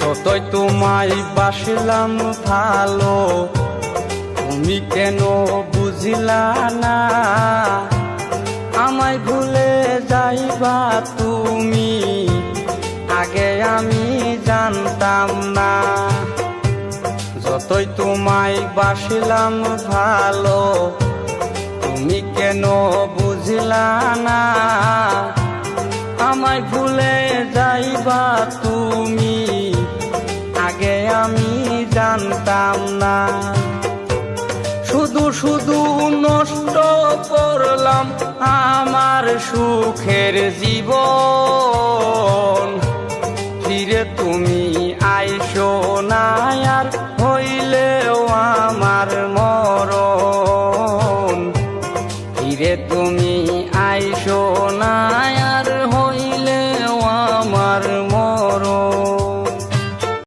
যতই তোমায় বাসলাম ভালো, তুমি কেন বুঝিলা না? আমায় ভুলে যাইবা তুমি, আগে আমি জানতাম না। যতই তোমায় বাসলাম ভালো, তুমি কেন বুঝিলা না? আমায় ভুলে যাইবা তুমি, আগে আমি জানতাম না। শুধু শুধু নষ্ট করলাম আমার সুখের জীবন। ফিরে তুমি আইসো না আর, হইলেও আমার